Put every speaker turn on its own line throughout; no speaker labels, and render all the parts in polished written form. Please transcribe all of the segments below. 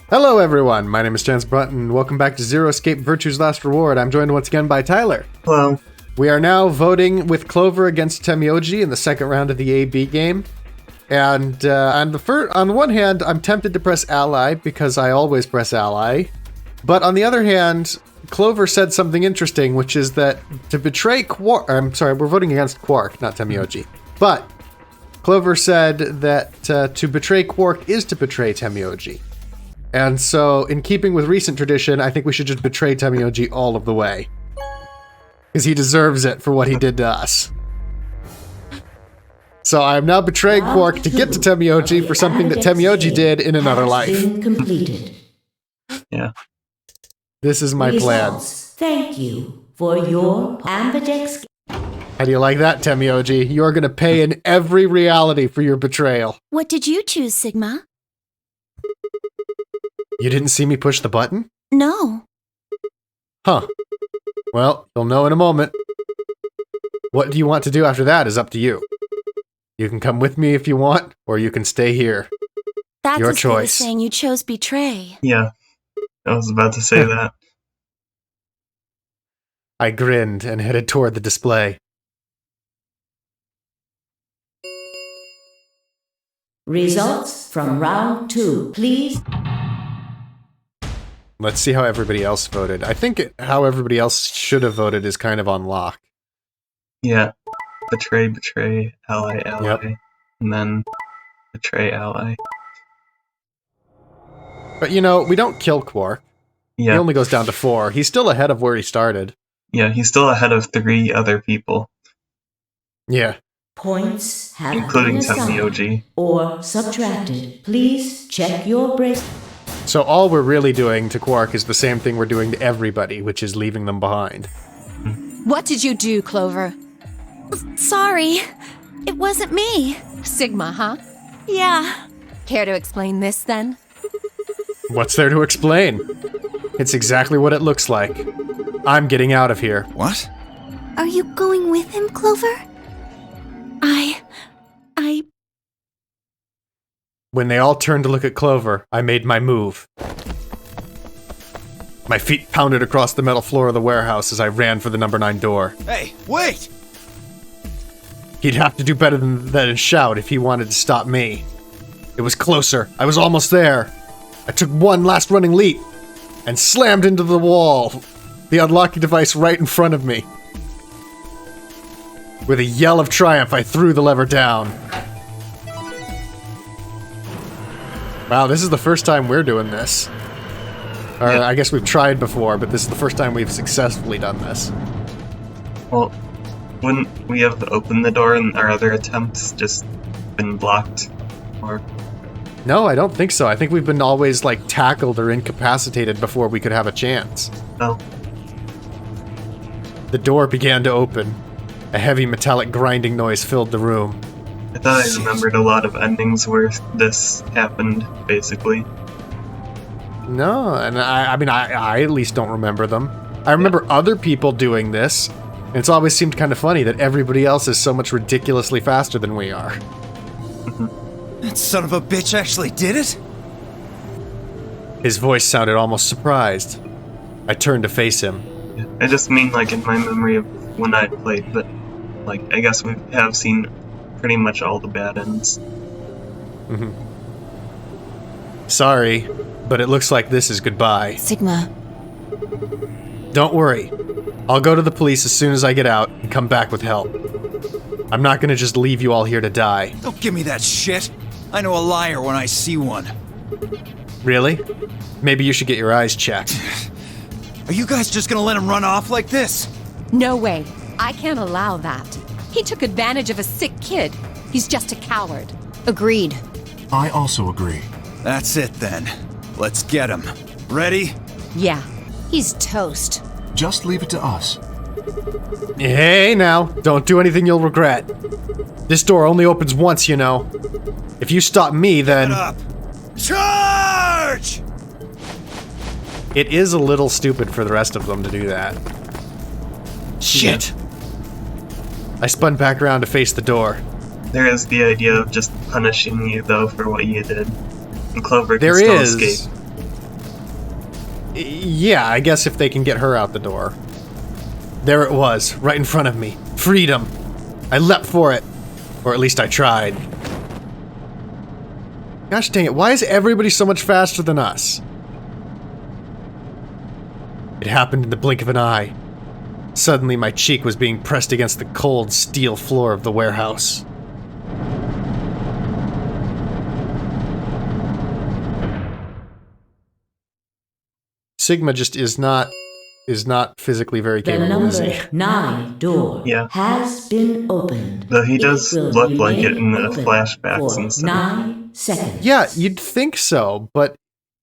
Hello everyone, my name is Chance Brunt and welcome back to Zero Escape Virtue's Last Reward. I'm joined once again by Tyler.
Hello.
We are now voting with Clover against Temyoji in the second round of the AB game. And on the one hand, I'm tempted to press Ally because I always press Ally. But on the other hand, Clover said something interesting, which is that to betray Quark... I'm sorry, we're voting against Quark, not Temyoji. But Clover said that to betray Quark is to betray Temyoji. And so, in keeping with recent tradition, I think we should just betray Temyoji all of the way. Because he deserves it for what he did to us. So I am now betraying Quark to get to Temyoji for something that Temyoji did in another life.
Completed.
Yeah.
This is my plan.
Thank you for your ambidex.
How do you like that, Temyoji? You are going to pay in every reality for your betrayal.
What did you choose, Sigma?
You didn't see me push the button?
No.
Huh. Well, you'll know in a moment. What do you want to do after that is up to you. You can come with me if you want, or you can stay here.
That's
your
as good as
choice.
saying you chose betray.
Yeah. I was about to say that.
I grinned and headed toward the display.
Results from round 2, please.
Let's see how everybody else voted. I think how everybody else should have voted is kind of on lock.
Yeah. Betray, ally,
Yep.
and then betray, ally.
But you know, we don't kill Quark.
Yeah.
He only goes down to 4. He's still ahead of where he started.
Yeah, he's still ahead of 3 other people,
Yeah.
Points have
including
been assigned
Temyoji.
or subtracted. Please check your brace.
So all we're really doing to Quark is the same thing we're doing to everybody, which is leaving them behind.
What did you do, Clover?
Sorry. It wasn't me.
Sigma, huh?
Yeah.
Care to explain this, then?
What's there to explain? It's exactly what it looks like. I'm getting out of here.
What?
Are you going with him, Clover?
When they all turned to look at Clover, I made my move. My feet pounded across the metal floor of the warehouse as I ran for the number 9 door.
Hey, wait!
He'd have to do better than that and shout if he wanted to stop me. It was closer. I was almost there. I took one last running leap and slammed into the wall, the unlocking device right in front of me. With a yell of triumph, I threw the lever down. Wow, this is the first time we're doing this. Or I guess we've tried before, but this is the first time we've successfully done this.
Well, wouldn't we have opened the door and our other attempts just been blocked? Or
No, I don't think so. I think we've been always, like, tackled or incapacitated before we could have a chance.
no?
The door began to open. A heavy metallic grinding noise filled the room.
I thought I remembered a lot of endings where this happened, basically.
No, and I at least don't remember them. I remember other people doing this, and it's always seemed kind of funny that everybody else is so much ridiculously faster than we are.
That son of a bitch actually did it?
His voice sounded almost surprised. I turned to face him.
Yeah. I just mean, like, in my memory of when I played, but, like, I guess we have seen pretty much all the bad ends.
Sorry, but it looks like this is goodbye.
Sigma.
Don't worry. I'll go to the police as soon as I get out and come back with help. I'm not gonna just leave you all here to die.
Don't give me that shit. I know a liar when I see one.
Really? Maybe you should get your eyes checked.
Are you guys just gonna let him run off like this?
No way. I can't allow that. He took advantage of a sick kid. He's just a coward.
Agreed.
I also agree.
That's it then. Let's get him. Ready?
Yeah, he's toast.
Just leave it to us.
Hey now, don't do anything you'll regret. This door only opens once, you know. If you stop me, then...
Get up! Charge!
It is a little stupid for the rest of them to do that. Shit! I spun back around to face the door.
There is the idea of just punishing you, though, for what you did. And Clover can
There
still
is.
escape.
Yeah, I guess if they can get her out the door. There it was, right in front of me. Freedom. I leapt for it. Or at least I tried. Gosh dang it, why is everybody so much faster than us? It happened in the blink of an eye. Suddenly my cheek was being pressed against the cold steel floor of the warehouse. Sigma just is not physically very
The
capable, is
number
he?
9 door
Yeah.
has been opened.
Though he does
will
look like it
remain
in the
open
flashbacks
for
and stuff.
9 seconds.
Yeah, you'd think so, but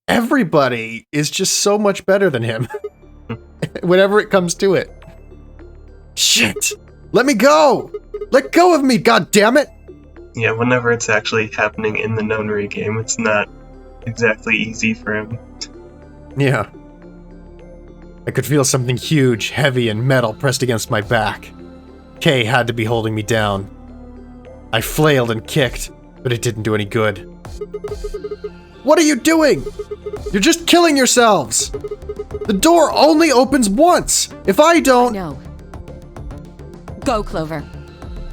everybody is just so much better than him. Whenever it comes to it. Shit! Let me go! Let go of me, goddammit!
Yeah, whenever it's actually happening in the Nonary game, it's not exactly easy for him.
Yeah. I could feel something huge, heavy, and metal pressed against my back. Kay had to be holding me down. I flailed and kicked, but it didn't do any good. What are you doing? You're just killing yourselves! The door only opens once! If I don't—
No. Go, Clover.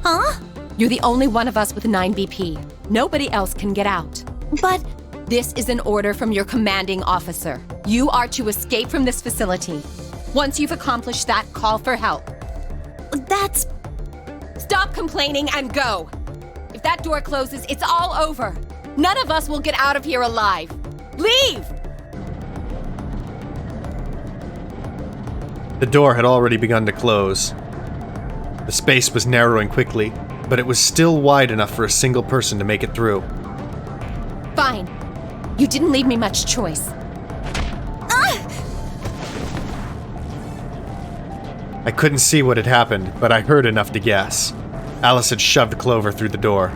Huh?
You're the only one of us with 9 BP. Nobody else can get out.
But
This is an order from your commanding officer. You are to escape from this facility. Once you've accomplished that, call for help.
that's...
Stop complaining and go. If that door closes, it's all over. None of us will get out of here alive. Leave!
The door had already begun to close. The space was narrowing quickly, but it was still wide enough for a single person to make it through.
Fine. You didn't leave me much choice.
I couldn't see what had happened, but I heard enough to guess. Alice had shoved Clover through the door.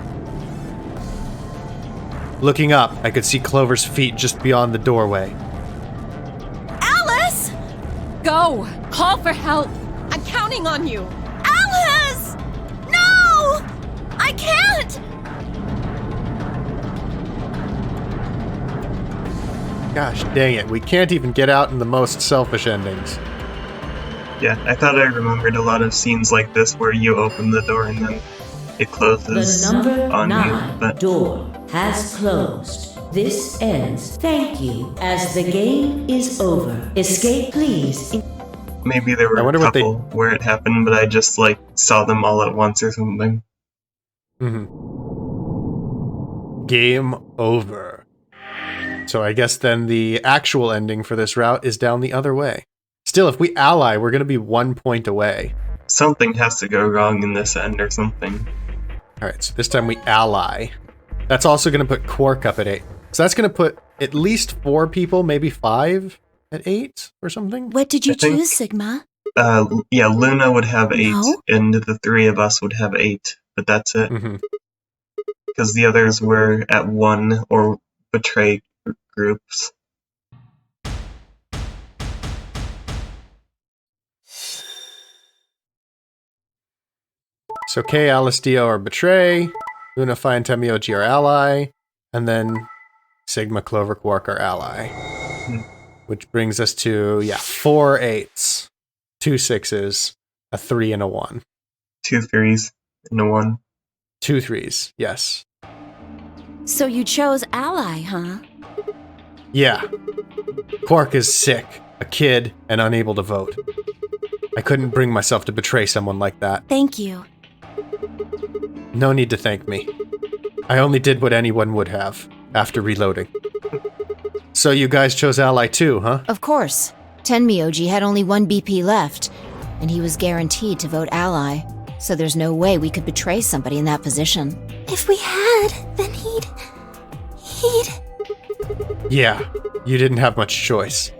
Looking up, I could see Clover's feet just beyond the doorway.
Alice!
Go! Call for help! I'm counting on you!
Alice! No! I can't!
Gosh dang it, we can't even get out in the most selfish endings.
Yeah, I thought I remembered a lot of scenes like this where you open the door and then it closes
The number
on
9
you, but
door has closed. This ends. Thank you. As the game is over. Escape, please.
maybe there were
I wonder
a
what they-
couple where it happened, but I just like saw them all at once or something.
Game over. So I guess then the actual ending for this route is down the other way. Still, if we ally, we're going to be 1 point away.
Something has to go wrong in this end or something.
Alright, so this time we ally. That's also going to put Quark up at 8. So that's going to put at least 4 people, maybe 5 at 8 or something?
What did you
I think-
choose, Sigma?
Yeah, Luna would have 8,
No.
and the 3 of us would have 8, but that's it.
Mm-hmm.
Because the others were at 1 or betray groups.
So Kay, Alice, Dio are Betray, Luna, Phi, and Temioji are Ally, and then Sigma, Clover, Quark are Ally. Which brings us to, 4 8s, 2 6s, a 3 and a 1.
2 3s and a 1.
2 3s, yes.
So you chose ally, huh?
Yeah. Quark is sick, a kid, and unable to vote. I couldn't bring myself to betray someone like that.
Thank you.
No need to thank me. I only did what anyone would have, after reloading. So you guys chose Ally too, huh?
Of course. Tenmyoji had only 1 BP left, and he was guaranteed to vote ally, so there's no way we could betray somebody in that position.
If we had, then he'd...
Yeah, you didn't have much choice.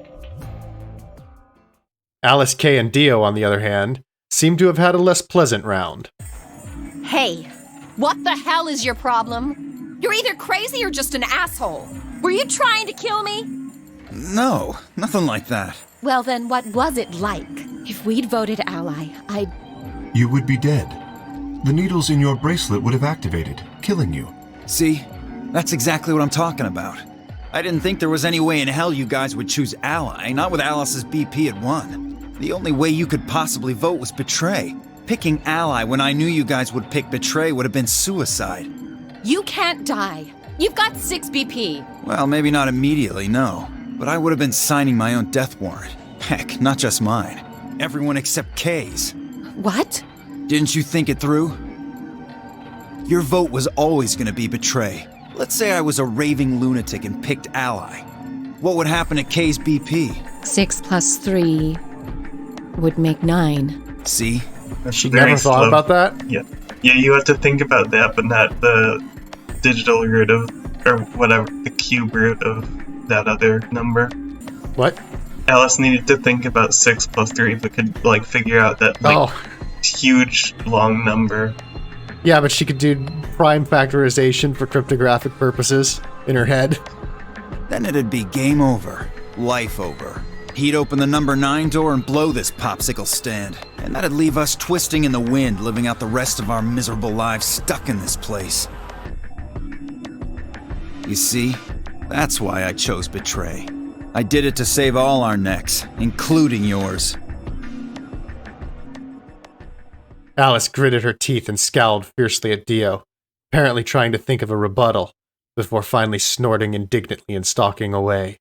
Alice, Kay, and Dio, on the other hand, seem to have had a less pleasant round.
Hey, what the hell is your problem? You're either crazy or just an asshole. Were you trying to kill me?
No, nothing like that.
Well then, what was it like? If we'd voted ally, I'd...
You would be dead. The needles in your bracelet would have activated, killing you.
See? That's exactly what I'm talking about. I didn't think there was any way in hell you guys would choose Ally, not with Alice's BP at 1. The only way you could possibly vote was Betray. Picking Ally when I knew you guys would pick Betray would have been suicide.
You can't die. You've got 6 BP.
Well, maybe not immediately, no. But I would have been signing my own death warrant. Heck, not just mine. Everyone except Kay's.
What?
Didn't you think it through? Your vote was always gonna be Betray. Let's say I was a raving lunatic and picked Ally. What would happen to Kay's BP?
6 plus 3 would make 9.
See?
She never thought about that?
Yeah. Yeah, you have to think about that, but not the digital root of, or whatever, the cube root of that other number.
What?
Alice needed to think about 6 plus 3, but could, like, figure out that, like, huge, long number.
Yeah, but she could do prime factorization for cryptographic purposes in her head.
Then it'd be game over. Life over. He'd open the number 9 door and blow this popsicle stand. And that'd leave us twisting in the wind, living out the rest of our miserable lives stuck in this place. You see? That's why I chose Betray. I did it to save all our necks, including yours.
Alice gritted her teeth and scowled fiercely at Dio, apparently trying to think of a rebuttal, before finally snorting indignantly and stalking away.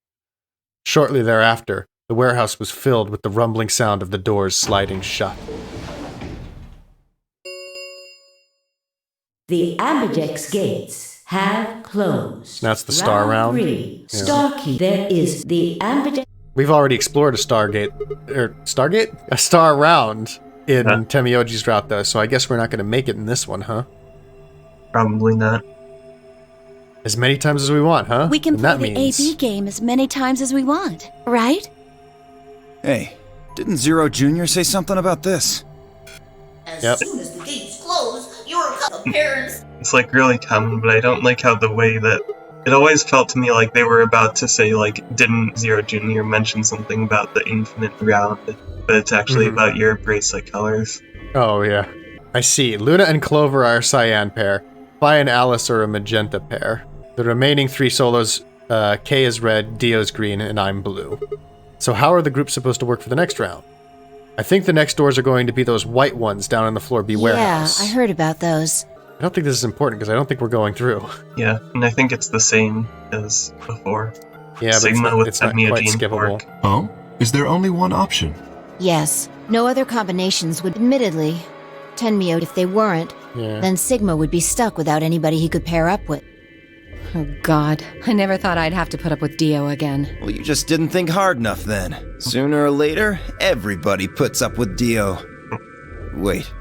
Shortly thereafter, the warehouse was filled with the rumbling sound of the doors sliding shut.
The Ambidex gates have closed.
That's the star round?
3.
Yeah.
Star key. There is the Ambidex.
We've already explored a Stargate? A star round in Temioji's route, though, so I guess we're not going to make it in this one, huh?
Probably not.
As many times as we want, huh?
We can
And
play
that
the
means...
AB game as many times as we want, right?
Hey, didn't Zero Jr. say something about this?
Yep.
Soon as the gates close, your parents.
It's, like, really common, but I don't like how the way that... It always felt to me like they were about to say, like, didn't Zero Jr. mention something about the infinite round, but it's actually about your bracelet colors.
Oh, yeah. I see. Luna and Clover are a cyan pair. Phi and Alice are a magenta pair. The remaining 3 solos, Kay is red, Dio's green, and I'm blue. So how are the groups supposed to work for the next round? I think the next doors are going to be those white ones down in the floor B warehouse.
Yeah, I heard about those.
I don't think this is important because I don't think we're going through.
Yeah, and I think it's the same as before.
Yeah, but
Sigma with
it's not quite
Temioji and
skippable.
Quark.
Oh? Is there only one option?
Yes, no other combinations would admittedly. Tenmyo, if they weren't,
Yeah.
then Sigma would be stuck without anybody he could pair up with.
Oh, God. I never thought I'd have to put up with Dio again.
Well, you just didn't think hard enough then. Sooner or later, everybody puts up with Dio. Wait.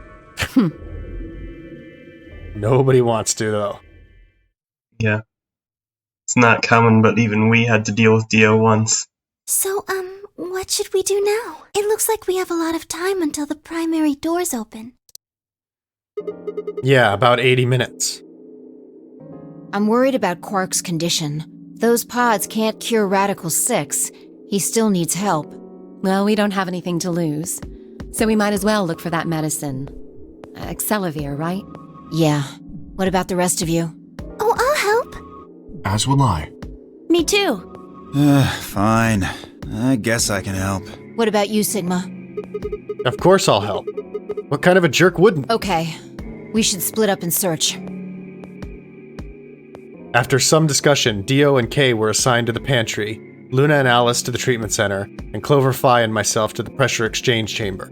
Nobody wants to, though.
Yeah. It's not common, but even we had to deal with Dio once.
So, what should we do now? It looks like we have a lot of time until the primary doors open.
Yeah, about 80 minutes.
I'm worried about Quark's condition. Those pods can't cure Radical 6. He still needs help.
Well, we don't have anything to lose, so we might as well look for that medicine. Accelavir, right?
Yeah. What about the rest of you?
Oh, I'll help.
As will I.
Me too.
Fine. I guess I can help.
What about you, Sigma?
Of course I'll help. What kind of a jerk wouldn't?
Okay. We should split up and search.
After some discussion, Dio and Kay were assigned to the pantry, Luna and Alice to the treatment center, and Clover, Phi, and myself to the pressure exchange chamber.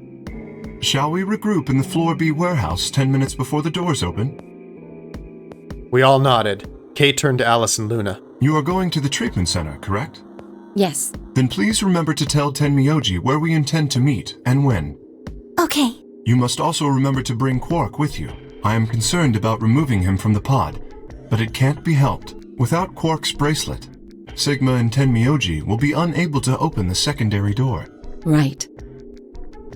Shall we regroup in the floor B warehouse 10 minutes before the doors open?
We all nodded. Kay turned to Alice and Luna.
You are going to the treatment center, correct?
Yes.
Then please remember to tell Tenmyoji where we intend to meet and when.
Okay.
You must also remember to bring Quark with you. I am concerned about removing him from the pod, but it can't be helped. Without Quark's bracelet, Sigma and Tenmyoji will be unable to open the secondary door.
Right.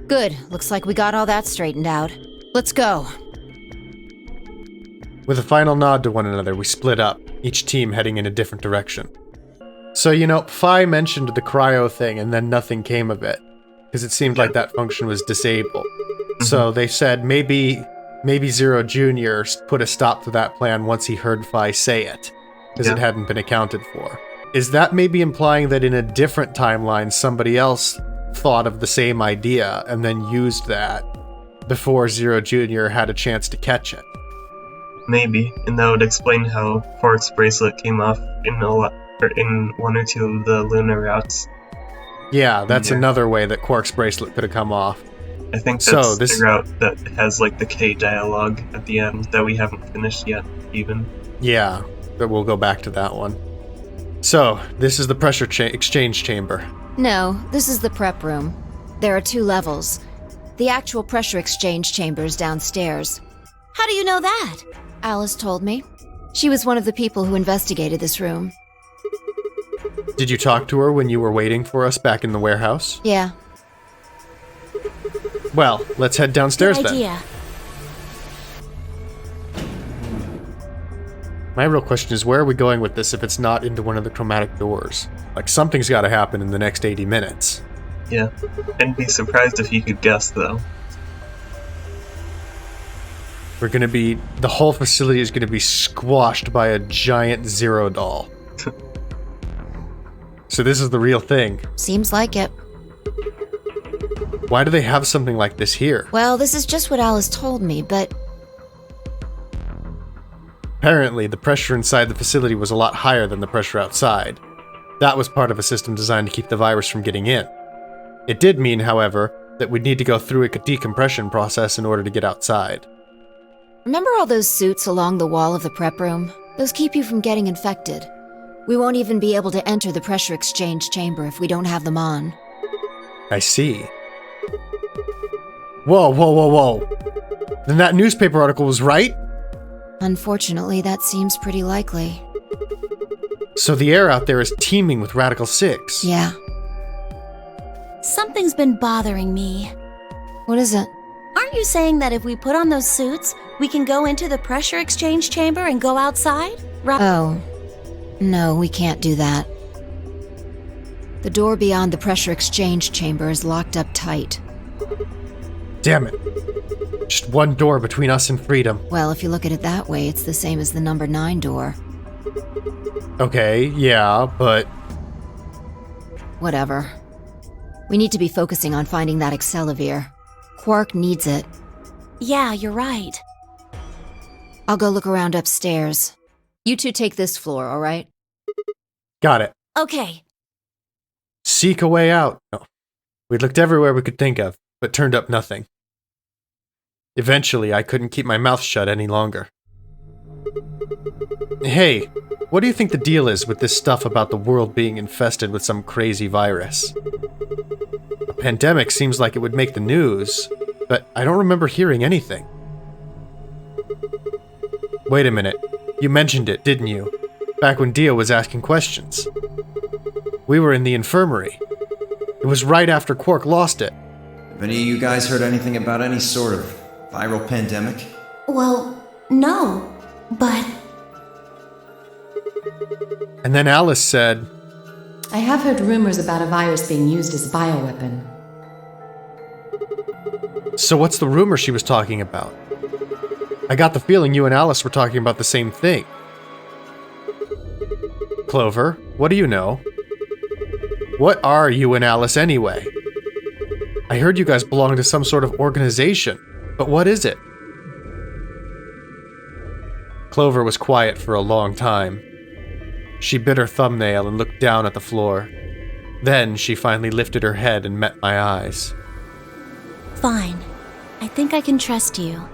Good. Looks like we got all that straightened out. Let's go.
With a final nod to one another, we split up, each team heading in a different direction. So, you know, Phi mentioned the cryo thing and then nothing came of it, because it seemed like that function was disabled. So they said maybe Zero Jr. put a stop to that plan once he heard Phi say it, because it hadn't been accounted for. is that maybe implying that in a different timeline, somebody else thought of the same idea and then used that before Zero Jr. had a chance to catch it?
Maybe, and that would explain how Quark's bracelet came off in one or two of the lunar routes.
Yeah, that's another way that Quark's bracelet could have come off.
I think that's the route that has like the K dialogue at the end that we haven't finished yet, even.
Yeah, but we'll go back to that one. So, this is the pressure exchange chamber.
No, this is the prep room. There are 2 levels. The actual pressure exchange chamber is downstairs.
How do you know that?
Alice told me. She was one of the people who investigated this room.
Did you talk to her when you were waiting for us back in the warehouse?
Yeah.
Well, let's head downstairs
Good
then.
idea.
My real question is, where are we going with this if it's not into one of the chromatic doors? Like, something's got to happen in the next 80 minutes.
Yeah, I'd be surprised if you could guess, though.
We're gonna be... the whole facility is gonna be squashed by a giant Zero doll. So this is the real thing.
Seems like it.
Why do they have something like this here?
Well, this is just what Alice told me, but...
Apparently, the pressure inside the facility was a lot higher than the pressure outside. That was part of a system designed to keep the virus from getting in. It did mean, however, that we'd need to go through a decompression process in order to get outside.
Remember all those suits along the wall of the prep room? Those keep you from getting infected. We won't even be able to enter the pressure exchange chamber if we don't have them on.
I see. Whoa, whoa, whoa, whoa. Then that newspaper article was right?
Unfortunately, that seems pretty likely.
So the air out there is teeming with Radical 6.
Yeah.
Something's been bothering me.
What is it?
Aren't you saying that if we put on those suits, we can go into the pressure exchange chamber and go outside?
Oh. No, we can't do that. The door beyond the pressure exchange chamber is locked up tight.
Damn it. Just one door between us and freedom.
Well, if you look at it that way, it's the same as the number 9 door.
Okay, yeah, but...
Whatever. We need to be focusing on finding that Accelavir. Quark needs it.
Yeah, you're right.
I'll go look around upstairs. You two take this floor, all right?
Got it.
Okay.
Seek a way out. No. We looked everywhere we could think of, but turned up nothing. Eventually, I couldn't keep my mouth shut any longer. Hey, what do you think the deal is with this stuff about the world being infested with some crazy virus? A pandemic seems like it would make the news, but I don't remember hearing anything. Wait a minute. You mentioned it, didn't you? Back when Dio was asking questions. We were in the infirmary. It was right after Quark lost it.
Have any of you guys heard anything about any sort of viral pandemic?
Well, no, but...
And then Alice said,
I have heard rumors about a virus being used as a bioweapon.
So what's the rumor she was talking about? I got the feeling you and Alice were talking about the same thing. Clover, what do you know? What are you and Alice anyway? I heard you guys belong to some sort of organization, but what is it? Clover was quiet for a long time. She bit her thumbnail and looked down at the floor. Then she finally lifted her head and met my eyes.
Fine. I think I can trust you.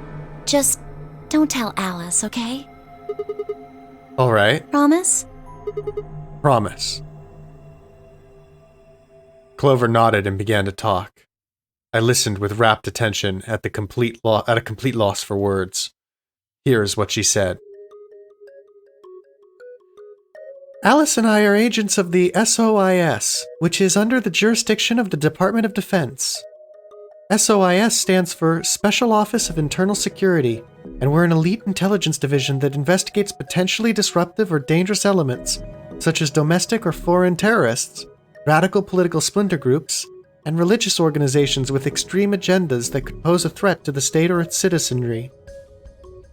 Just don't tell Alice, okay?
All right.
Promise?
Promise. Clover nodded and began to talk. I listened with rapt attention at a complete loss for words. Here's what she said. Alice and I are agents of the SOIS, which is under the jurisdiction of the Department of Defense. SOIS stands for Special Office of Internal Security, and we're an elite intelligence division that investigates potentially disruptive or dangerous elements, such as domestic or foreign terrorists, radical political splinter groups, and religious organizations with extreme agendas that could pose a threat to the state or its citizenry.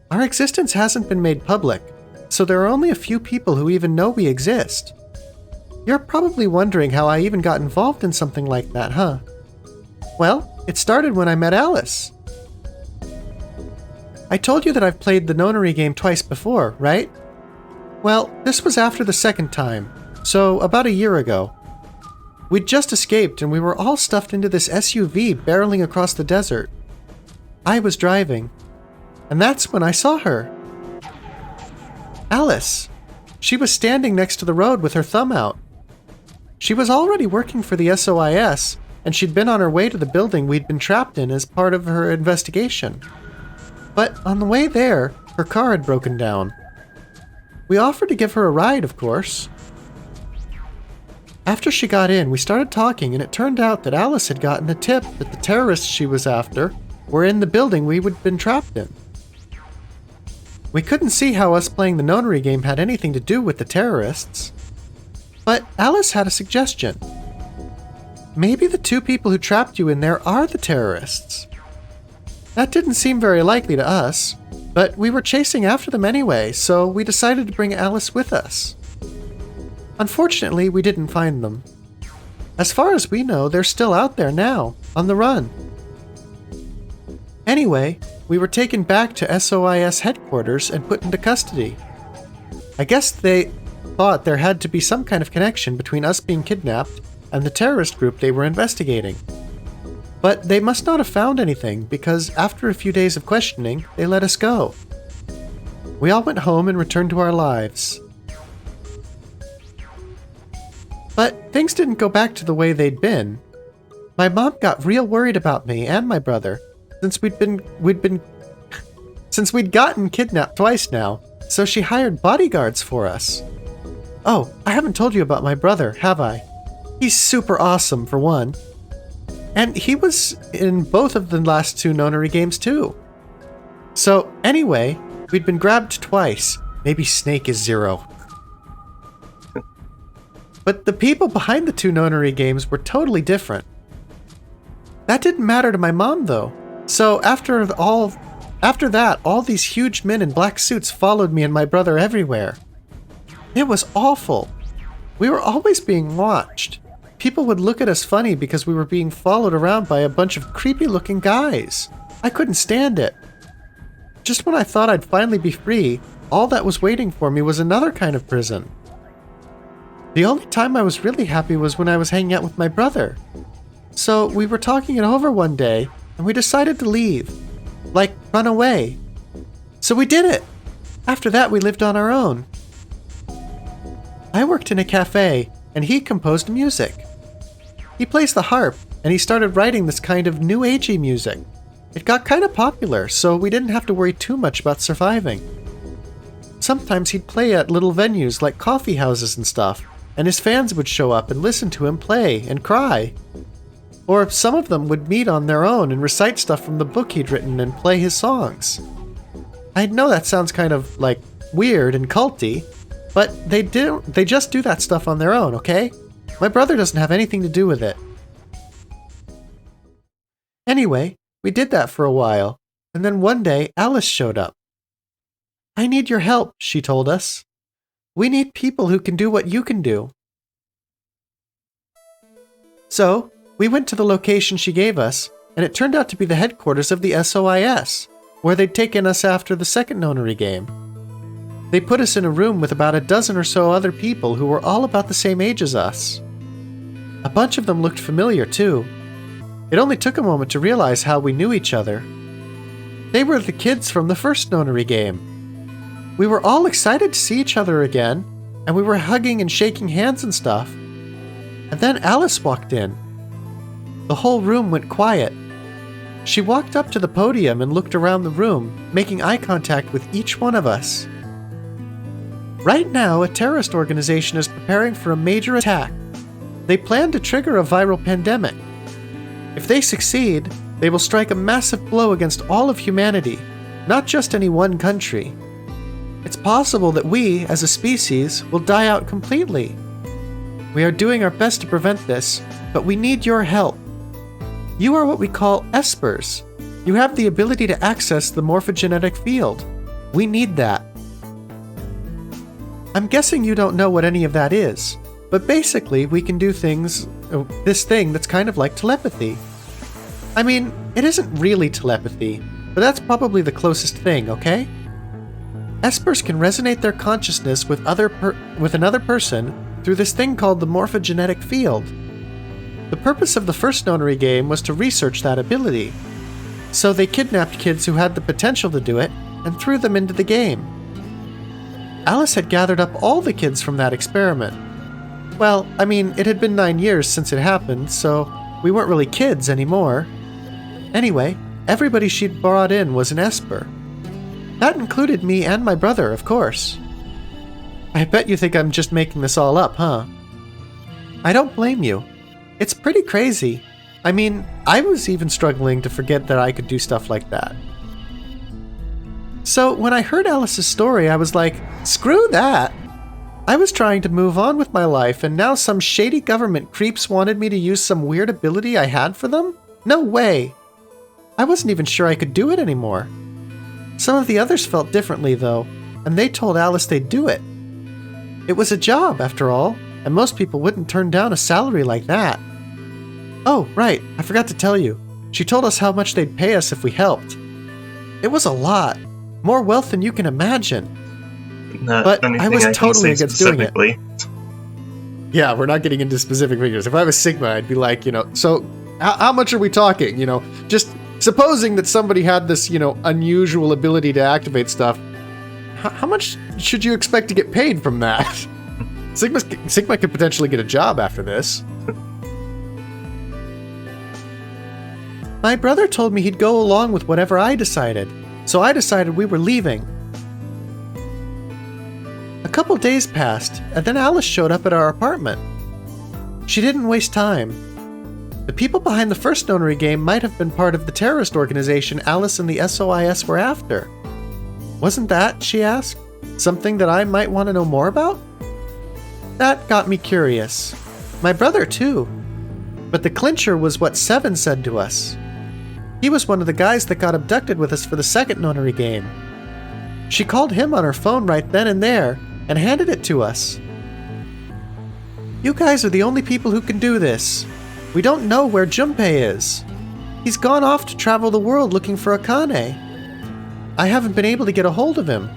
Our existence hasn't been made public, so there are only a few people who even know we exist. You're probably wondering how I even got involved in something like that, huh? Well, it started when I met Alice. I told you that I've played the nonary game twice before, right? Well, this was after the second time, so about a year ago. We'd just escaped and we were all stuffed into this SUV barreling across the desert. I was driving, and that's when I saw her. Alice. She was standing next to the road with her thumb out. She was already working for the SOIS, and she'd been on her way to the building we'd been trapped in as part of her investigation. But on the way there, her car had broken down. We offered to give her a ride, of course. After she got in, we started talking, and it turned out that Alice had gotten a tip that the terrorists she was after were in the building we had been trapped in. We couldn't see how us playing the nonary game had anything to do with the terrorists. But Alice had a suggestion. Maybe the two people who trapped you in there are the terrorists. That didn't seem very likely to us, but we were chasing after them anyway, so we decided to bring Alice with us. Unfortunately, we didn't find them. As far as we know, they're still out there now, on the run. Anyway, we were taken back to SOIS headquarters and put into custody. I guess they thought there had to be some kind of connection between us being kidnapped and the terrorist group they were investigating. But they must not have found anything, because after a few days of questioning, they let us go. We all went home and returned to our lives. But things didn't go back to the way they'd been. My mom got real worried about me and my brother, since we'd gotten kidnapped twice now, so she hired bodyguards for us. Oh, I haven't told you about my brother, have I? He's super awesome, for one. And he was in both of the last two nonary games, too. So, anyway, we'd been grabbed twice. Maybe Snake is zero. But the people behind the two nonary games were totally different. That didn't matter to my mom, though. So after that, all these huge men in black suits followed me and my brother everywhere. It was awful. We were always being watched. People would look at us funny because we were being followed around by a bunch of creepy-looking guys. I couldn't stand it. Just when I thought I'd finally be free, all that was waiting for me was another kind of prison. The only time I was really happy was when I was hanging out with my brother. So we were talking it over one day, and we decided to leave. Like, run away. So we did it! After that, we lived on our own. I worked in a cafe, and he composed music. He plays the harp, and he started writing this kind of new agey music. It got kind of popular, so we didn't have to worry too much about surviving. Sometimes he'd play at little venues like coffee houses and stuff, and his fans would show up and listen to him play and cry. Or some of them would meet on their own and recite stuff from the book he'd written and play his songs. I know that sounds kind of, like, weird and culty, but they just do that stuff on their own, okay? My brother doesn't have anything to do with it. Anyway, we did that for a while, and then one day Alice showed up. I need your help, she told us. We need people who can do what you can do. So, we went to the location she gave us, and it turned out to be the headquarters of the SOIS, where they'd taken us after the second nonary game. They put us in a room with about a dozen or so other people who were all about the same age as us. A bunch of them looked familiar, too. It only took a moment to realize how we knew each other. They were the kids from the first nonary game. We were all excited to see each other again, and we were hugging and shaking hands and stuff. And then Alice walked in. The whole room went quiet. She walked up to the podium and looked around the room, making eye contact with each one of us. Right now, a terrorist organization is preparing for a major attack. They plan to trigger a viral pandemic. If they succeed, they will strike a massive blow against all of humanity, not just any one country. It's possible that we, as a species, will die out completely. We are doing our best to prevent this, but we need your help. You are what we call espers. You have the ability to access the morphogenetic field. We need that. I'm guessing you don't know what any of that is. But basically, we can do this thing that's kind of like telepathy. I mean, it isn't really telepathy, but that's probably the closest thing, okay? Espers can resonate their consciousness with another person through this thing called the morphogenetic field. The purpose of the first nonary game was to research that ability. So they kidnapped kids who had the potential to do it and threw them into the game. Alice had gathered up all the kids from that experiment. Well, I mean, it had been 9 years since it happened, so we weren't really kids anymore. Anyway, everybody she'd brought in was an Esper. That included me and my brother, of course. I bet you think I'm just making this all up, huh? I don't blame you. It's pretty crazy. I mean, I was even struggling to forget that I could do stuff like that. So when I heard Alice's story, I was like, screw that! I was trying to move on with my life, and now some shady government creeps wanted me to use some weird ability I had for them? No way! I wasn't even sure I could do it anymore. Some of the others felt differently, though, and they told Alice they'd do it. It was a job, after all, and most people wouldn't turn down a salary like that. Oh, right, I forgot to tell you. She told us how much they'd pay us if we helped. It was a lot. More wealth than you can imagine. But I was totally against doing it. Yeah, we're not getting into specific figures. If I was Sigma, I'd be like, so how much are we talking? Just supposing that somebody had this, unusual ability to activate stuff. How much should you expect to get paid from that? Sigma could potentially get a job after this. My brother told me he'd go along with whatever I decided, so I decided we were leaving. A couple days passed, and then Alice showed up at our apartment. She didn't waste time. The people behind the first nonary game might have been part of the terrorist organization Alice and the SOIS were after. Wasn't that, she asked, something that I might want to know more about? That got me curious. My brother, too. But the clincher was what Seven said to us. He was one of the guys that got abducted with us for the second nonary game. She called him on her phone right then and there, and handed it to us. You guys are the only people who can do this. We don't know where Junpei is. He's gone off to travel the world looking for Akane. I haven't been able to get a hold of him.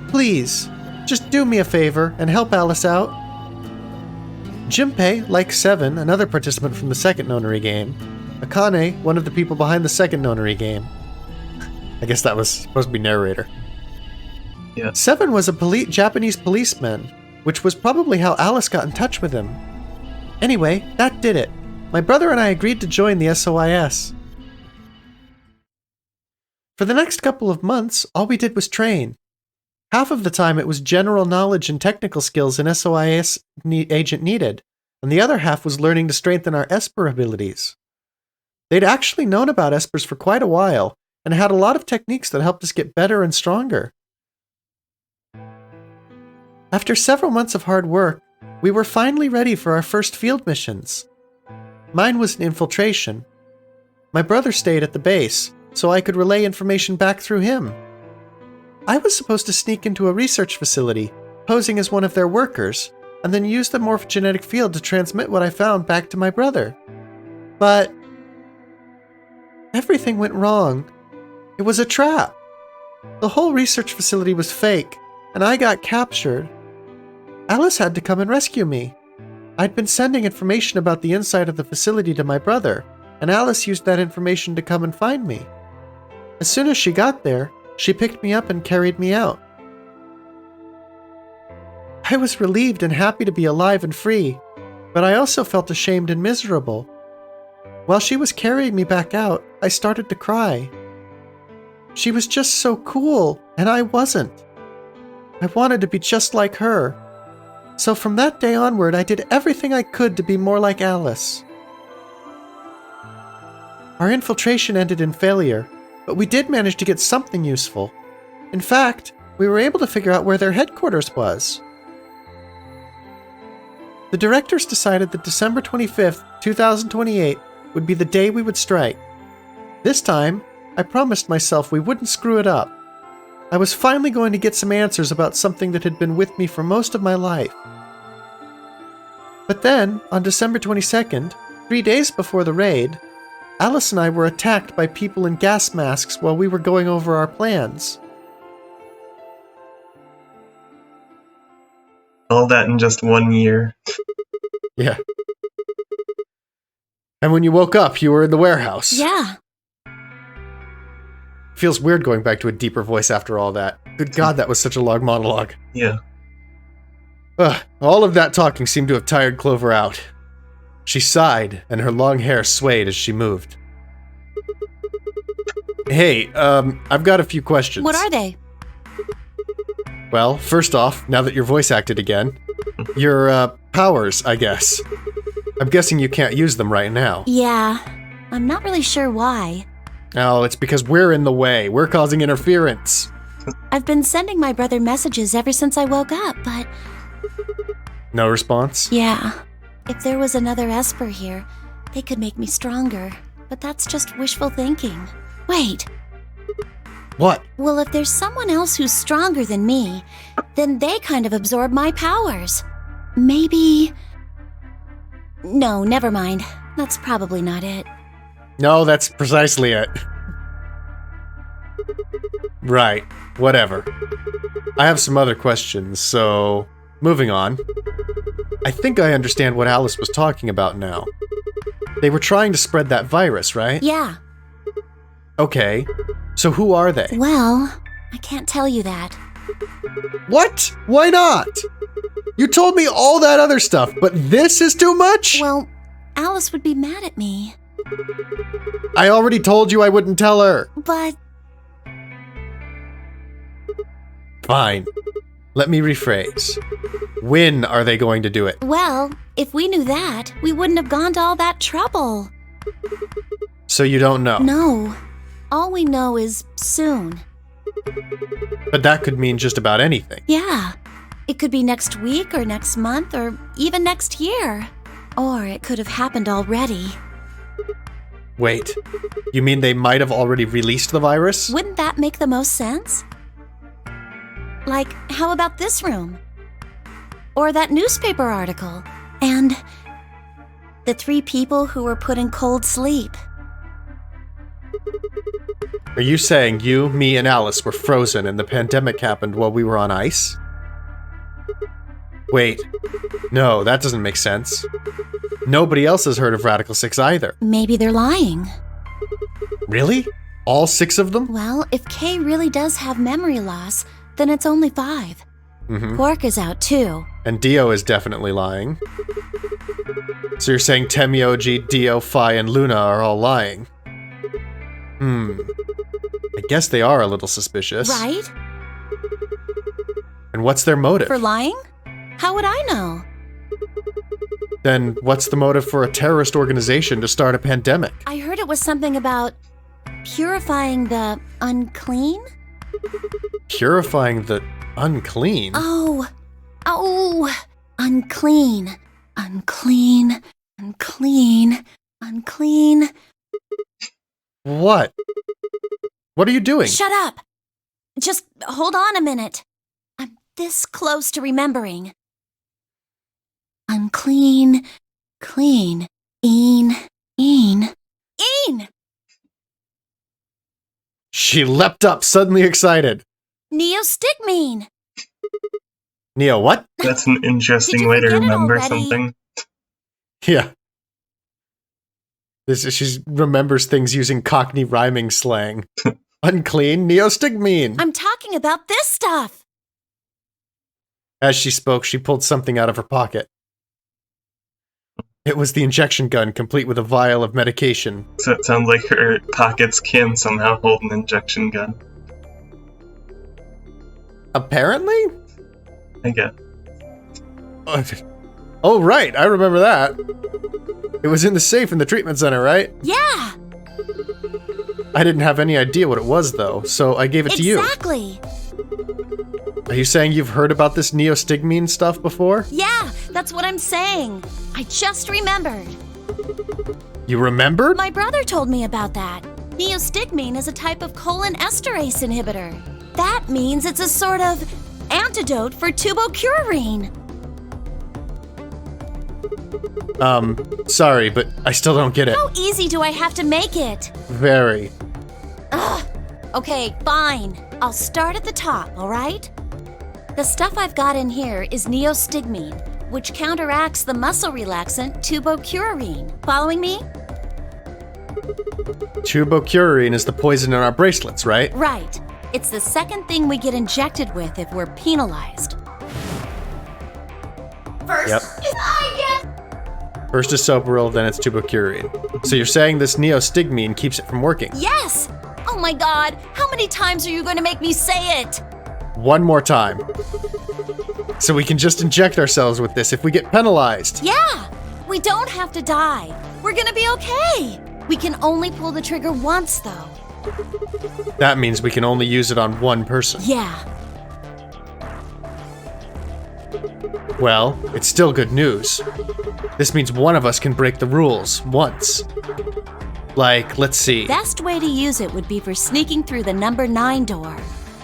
Please, just do me a favor and help Alice out. Junpei, like Seven, another participant from the second nonary game. Akane, one of the people behind the second nonary game. I guess that was supposed to be narrator.
Yeah.
Seven was a Japanese policeman, which was probably how Alice got in touch with him. Anyway, that did it. My brother and I agreed to join the SOIS. For the next couple of months, all we did was train. Half of the time it was general knowledge and technical skills an SOIS agent needed, and the other half was learning to strengthen our Esper abilities. They'd actually known about Espers for quite a while, and had a lot of techniques that helped us get better and stronger. After several months of hard work, we were finally ready for our first field missions. Mine was an infiltration. My brother stayed at the base, so I could relay information back through him. I was supposed to sneak into a research facility, posing as one of their workers, and then use the morphogenetic field to transmit what I found back to my brother. But everything went wrong. It was a trap. The whole research facility was fake, and I got captured. Alice had to come and rescue me. I'd been sending information about the inside of the facility to my brother, and Alice used that information to come and find me. As soon as she got there, she picked me up and carried me out. I was relieved and happy to be alive and free, but I also felt ashamed and miserable. While she was carrying me back out, I started to cry. She was just so cool, and I wasn't. I wanted to be just like her. So from that day onward, I did everything I could to be more like Alice. Our infiltration ended in failure, but we did manage to get something useful. In fact, we were able to figure out where their headquarters was. The directors decided that December 25th, 2028 would be the day we would strike. This time, I promised myself we wouldn't screw it up. I was finally going to get some answers about something that had been with me for most of my life. But then, on December 22nd, 3 days before the raid, Alice and I were attacked by people in gas masks while we were going over our plans.
All that in just 1 year.
Yeah. And when you woke up, you were in the warehouse.
Yeah.
Feels weird going back to a deeper voice after all that. Good God, that was such a long monologue.
Yeah.
All of that talking seemed to have tired Clover out. She sighed, and her long hair swayed as she moved. Hey, I've got a few questions.
What are they?
Well, first off, now that your voice acted again, your, powers, I guess. I'm guessing you can't use them right now.
Yeah. I'm not really sure why.
Oh, it's because we're in the way. We're causing interference.
I've been sending my brother messages ever since I woke up, but...
No response?
Yeah. If there was another Esper here, they could make me stronger. But that's just wishful thinking. Wait.
What?
Well, if there's someone else who's stronger than me, then they kind of absorb my powers. Maybe... No, never mind. That's probably not it.
No, that's precisely it. Right. Whatever. I have some other questions, so... Moving on. I think I understand what Alice was talking about now. They were trying to spread that virus, right?
Yeah.
Okay. So who are they?
Well, I can't tell you that.
What? Why not? You told me all that other stuff, but this is too much?
Well, Alice would be mad at me.
I already told you I wouldn't tell her.
But...
Fine. Let me rephrase. When are they going to do it?
Well, if we knew that, we wouldn't have gone to all that trouble.
So you don't know?
No. All we know is soon.
But that could mean just about anything.
Yeah. It could be next week or next month or even next year. Or it could have happened already.
Wait. You mean they might have already released the virus?
Wouldn't that make the most sense? Like, how about this room? Or that newspaper article? And the 3 people who were put in cold sleep.
Are you saying you, me, and Alice were frozen and the pandemic happened while we were on ice? Wait. No, that doesn't make sense. Nobody else has heard of Radical 6 either.
Maybe they're lying.
Really? All 6 of them?
Well, if Kay really does have memory loss, then it's only 5.
Mm-hmm.
Quark is out too.
And Dio is definitely lying. So you're saying Temioji, Dio, Phi, and Luna are all lying? I guess they are a little suspicious.
Right?
And what's their motive?
For lying? How would I know?
Then what's the motive for a terrorist organization to start a pandemic?
I heard it was something about purifying the unclean?
Purifying the unclean?
Oh, unclean, unclean, unclean, unclean.
What? What are you doing?
Shut up! Just hold on a minute. I'm this close to remembering. Unclean, clean, een.
She leapt up, suddenly excited.
Neostigmine!
Neo, what?
That's an interesting way to remember something.
Yeah. She remembers things using Cockney rhyming slang. Unclean, neostigmine.
I'm talking about this stuff!
As she spoke, she pulled something out of her pocket. It was the injection gun, complete with a vial of medication.
So it sounds like her pockets can somehow hold an injection gun.
Apparently?
I guess.
Oh, right, I remember that. It was in the safe in the treatment center, right?
Yeah!
I didn't have any idea what it was, though, so I gave it to you.
Exactly!
Are you saying you've heard about this neostigmine stuff before?
Yeah, that's what I'm saying. I just remembered.
You remembered?
My brother told me about that. Neostigmine is a type of colon esterase inhibitor. That means it's a sort of antidote for tubocurarine.
Sorry, but I still don't get it.
How easy do I have to make it?
Very.
Ugh. Okay, fine. I'll start at the top, alright? The stuff I've got in here is neostigmine, which counteracts the muscle relaxant tubocurarine. Following me?
Tubocurarine is the poison in our bracelets, right?
Right. It's the second thing we get injected with if we're penalized.
First
Yep.
is I get.
First is Soparil, then it's tubocurarine. So you're saying this neostigmine keeps it from working?
Yes! Oh my god, how many times are you going to make me say it?
One more time. So we can just inject ourselves with this if we get penalized.
Yeah! We don't have to die. We're gonna be okay. We can only pull the trigger once, though.
That means we can only use it on one person.
Yeah.
Well, it's still good news. This means one of us can break the rules once. Like, let's see.
Best way to use it would be for sneaking through the number 9 door.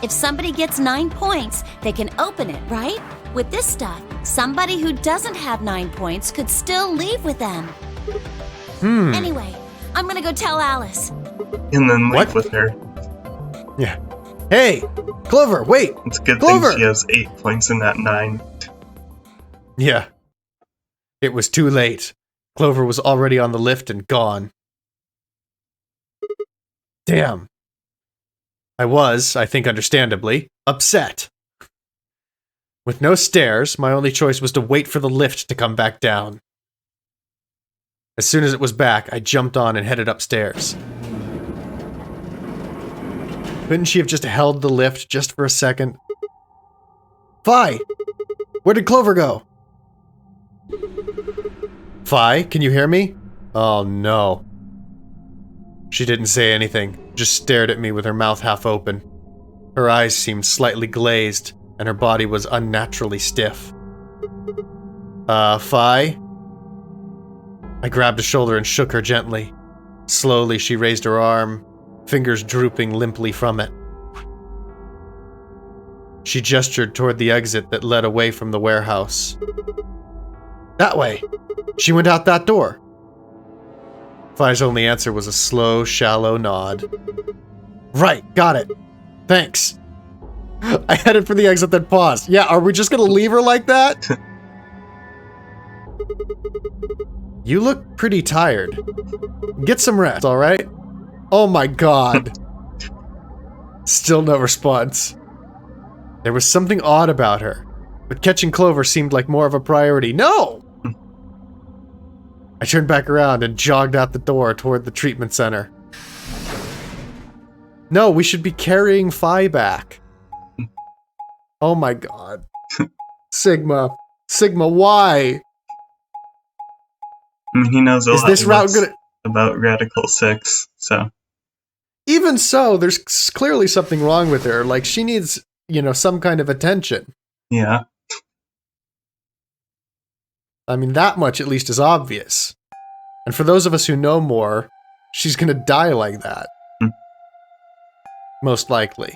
If somebody gets 9 points, they can open it, right? With this stuff, somebody who doesn't have 9 points could still leave with them. Anyway, I'm gonna go tell Alice.
And then leave
What?
with her.
Yeah. Hey! Clover, wait!
It's a good
Clover!
thing she has 8 points in that 9.
Yeah. It was too late. Clover was already on the lift and gone. Damn. I was, I think understandably, upset. With no stairs, my only choice was to wait for the lift to come back down. As soon as it was back, I jumped on and headed upstairs. Couldn't she have just held the lift just for a second? Fi! Where did Clover go? Fi, can you hear me? Oh no. She didn't say anything, just stared at me with her mouth half open. Her eyes seemed slightly glazed, and her body was unnaturally stiff. Fi? I grabbed a shoulder and shook her gently. Slowly, she raised her arm, fingers drooping limply from it. She gestured toward the exit that led away from the warehouse. That way! She went out that door! Fi's only answer was a slow, shallow nod. Right, got it. Thanks. I headed for the exit, then paused. Yeah, are we just gonna leave her like that? You look pretty tired. Get some rest, alright? Oh my god. Still no response. There was something odd about her, but catching Clover seemed like more of a priority. No! I turned back around and jogged out the door toward the treatment center. No, we should be carrying Fi back. Oh my god. Sigma. Sigma, why?
I mean, he knows a
Is
lot
this route gonna...
about Radical 6, so...
Even so, there's clearly something wrong with her. Like, she needs, you know, some kind of attention.
Yeah.
I mean, that much at least is obvious. And for those of us who know more, she's gonna die like that. Most likely.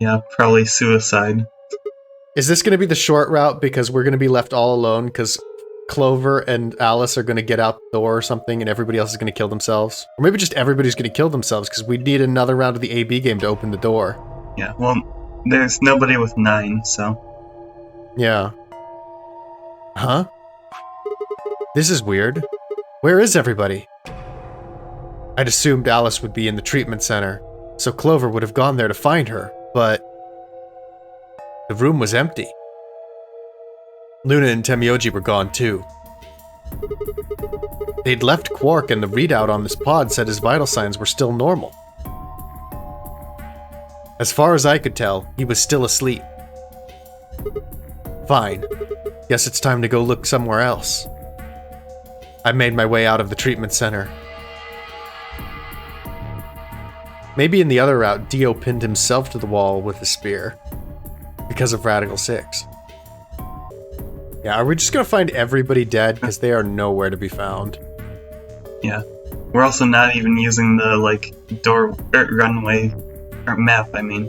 Yeah, probably suicide.
Is this gonna be the short route because we're gonna be left all alone because Clover and Alice are gonna get out the door or something and everybody else is gonna kill themselves? Or maybe just everybody's gonna kill themselves because we need another round of the AB game to open the door.
Yeah, well, there's nobody with 9, so...
Yeah. Huh? This is weird. Where is everybody? I'd assumed Alice would be in the treatment center, so Clover would have gone there to find her, but... the room was empty. Luna and Temioji were gone too. They'd left Quark and the readout on this pod said his vital signs were still normal. As far as I could tell, he was still asleep. Fine. Guess it's time to go look somewhere else. I made my way out of the treatment center. Maybe in the other route, Dio pinned himself to the wall with a spear. Because of Radical 6. Yeah, are we just gonna find everybody dead? Because they are nowhere to be found.
Yeah. We're also not even using the, like, door... runway... or map, I mean.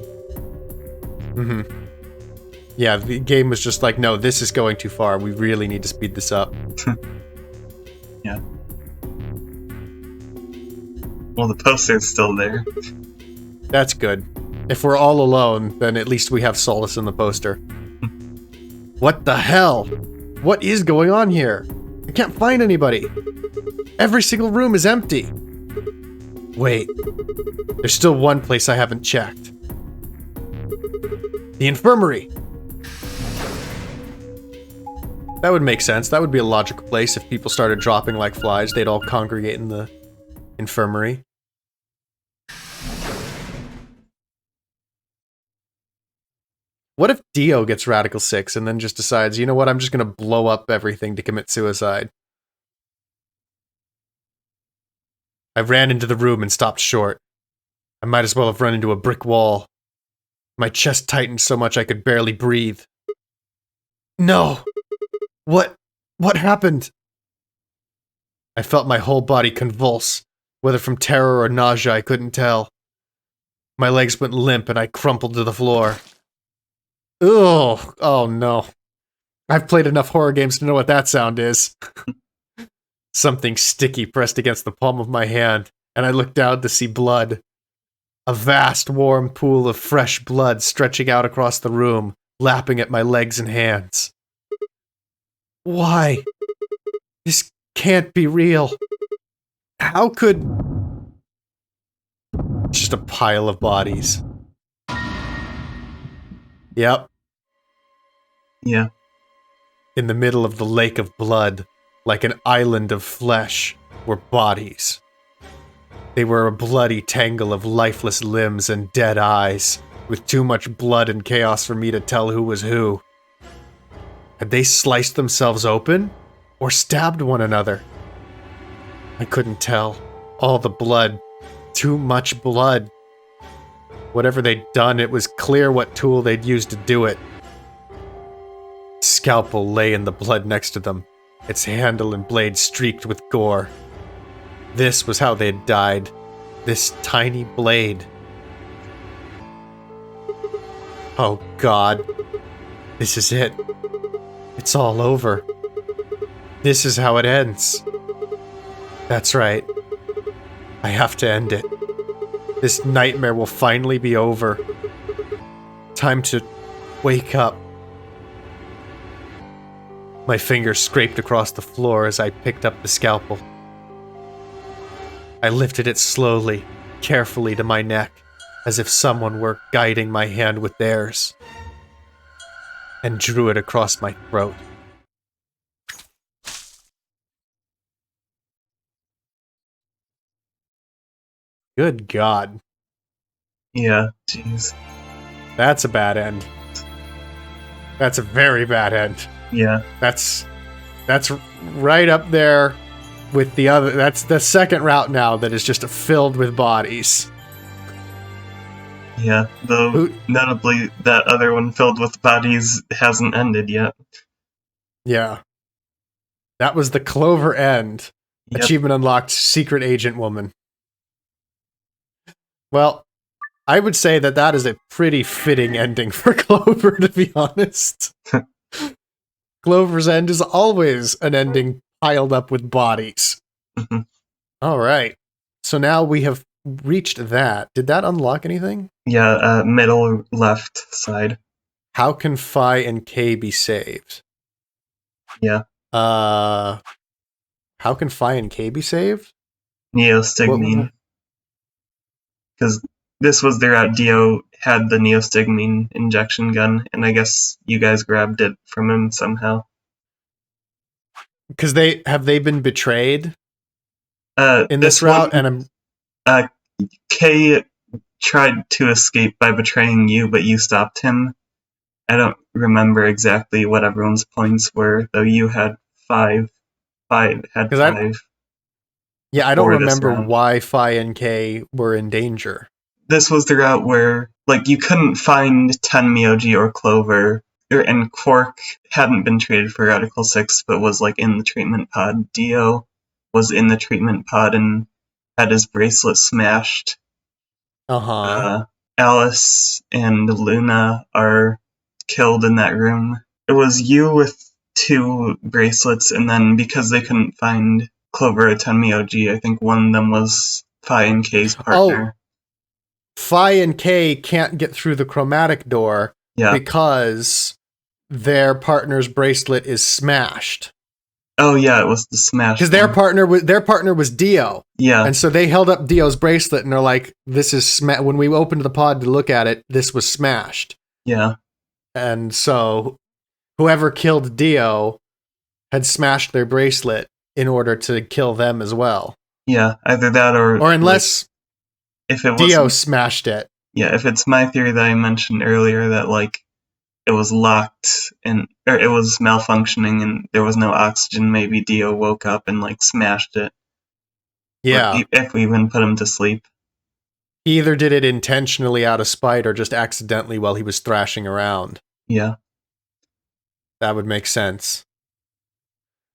Yeah, the game was just like, no, this is going too far. We really need to speed this up.
Yeah. Well, the poster's still there.
That's good. If we're all alone, then at least we have solace in the poster. What the hell? What is going on here? I can't find anybody. Every single room is empty. Wait. There's still one place I haven't checked. The infirmary. That would make sense. That would be a logical place. If people started dropping like flies, they'd all congregate in the infirmary. What if Dio gets Radical 6 and then just decides, you know what, I'm just gonna blow up everything to commit suicide? I ran into the room and stopped short. I might as well have run into a brick wall. My chest tightened so much I could barely breathe. No! What happened? I felt my whole body convulse, whether from terror or nausea I couldn't tell. My legs went limp and I crumpled to the floor. Ugh! Oh no. I've played enough horror games to know what that sound is. Something sticky pressed against the palm of my hand, and I looked down to see blood. A vast, warm pool of fresh blood stretching out across the room, lapping at my legs and hands. Why? This can't be real. How could... Just a pile of bodies. Yep.
Yeah.
In the middle of the lake of blood, like an island of flesh, were bodies. They were a bloody tangle of lifeless limbs and dead eyes, with too much blood and chaos for me to tell who was who. Had they sliced themselves open? Or stabbed one another? I couldn't tell. All the blood. Too much blood. Whatever they'd done, it was clear what tool they'd used to do it. Scalpel lay in the blood next to them, its handle and blade streaked with gore. This was how they'd died. This tiny blade. Oh God. This is it. It's all over. This is how it ends. That's right. I have to end it. This nightmare will finally be over. Time to wake up. My fingers scraped across the floor as I picked up the scalpel. I lifted it slowly, carefully to my neck, as if someone were guiding my hand with theirs, and drew it across my throat. Good God.
Yeah, jeez.
That's a bad end. That's a very bad end.
Yeah.
That's right up there with the other. That's the second route now that is just filled with bodies.
Yeah, though notably that other one filled with bodies hasn't ended yet.
Yeah. That was the Clover end.
Yep.
Achievement unlocked, Secret Agent Woman. Well, I would say that that is a pretty fitting ending for Clover, to be honest. Clover's end is always an ending piled up with bodies.
Mm-hmm.
All right. So now we have reached that. Did that unlock anything?
Yeah, middle left side.
How can Phi and K be saved?
Yeah.
How can Phi and K be saved?
Neostigmine. Because this was the route Dio had the Neostigmine injection gun, and I guess you guys grabbed it from him somehow.
Because they been betrayed in this route, and
Kay tried to escape by betraying you, but you stopped him. I don't remember exactly what everyone's points were, though you had 5. 5 had 5.
Yeah, I don't remember why Phi and K were in danger.
This was the route where, like, you couldn't find Tenmyoji or Clover, and Quark hadn't been treated for Radical 6, but was, like, in the treatment pod. Dio was in the treatment pod and had his bracelet smashed.
Uh-huh.
Alice and Luna are killed in that room. It was you with 2 bracelets, and then because they couldn't find Clover or Tenmyoji, I think one of them was Phi and K's partner.
Phi and K can't get through the chromatic door because their partner's bracelet is smashed.
Oh yeah, it was the smash.
Because their partner was Dio.
Yeah.
And so they held up Dio's bracelet and they're like, "This is when we opened the pod to look at it, this was smashed."
Yeah.
And so whoever killed Dio had smashed their bracelet in order to kill them as well.
Yeah, either that or
unless
if it
Dio smashed it.
Yeah, if it's my theory that I mentioned earlier that like it was locked and or it was malfunctioning and there was no oxygen, maybe Dio woke up and like smashed it.
Yeah.
If we even put him to sleep.
He either did it intentionally out of spite or just accidentally while he was thrashing around.
Yeah.
That would make sense.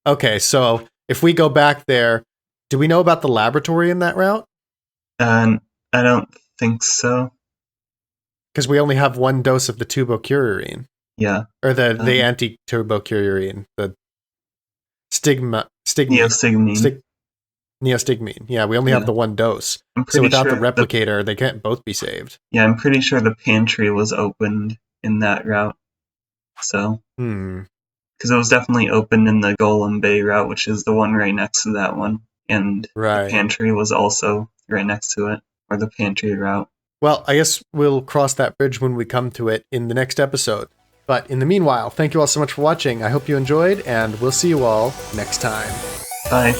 Okay, so if we go back there, do we know about the laboratory in that route?
I don't think so.
Because we only have 1 dose of the tubocurarine.
Yeah.
Or the anti-tubocurarine, the
neostigmine.
Neostigmine. Yeah, we only have the 1 dose. So without the replicator, they can't both be saved.
Yeah, I'm pretty sure the pantry was opened in that route. So. Because it was definitely opened in the Golem Bay route, which is the one right next to that one. And the pantry was also right next to it, or the pantry route.
Well, I guess we'll cross that bridge when we come to it in the next episode. But in the meanwhile, thank you all so much for watching. I hope you enjoyed, and we'll see you all next time.
Bye.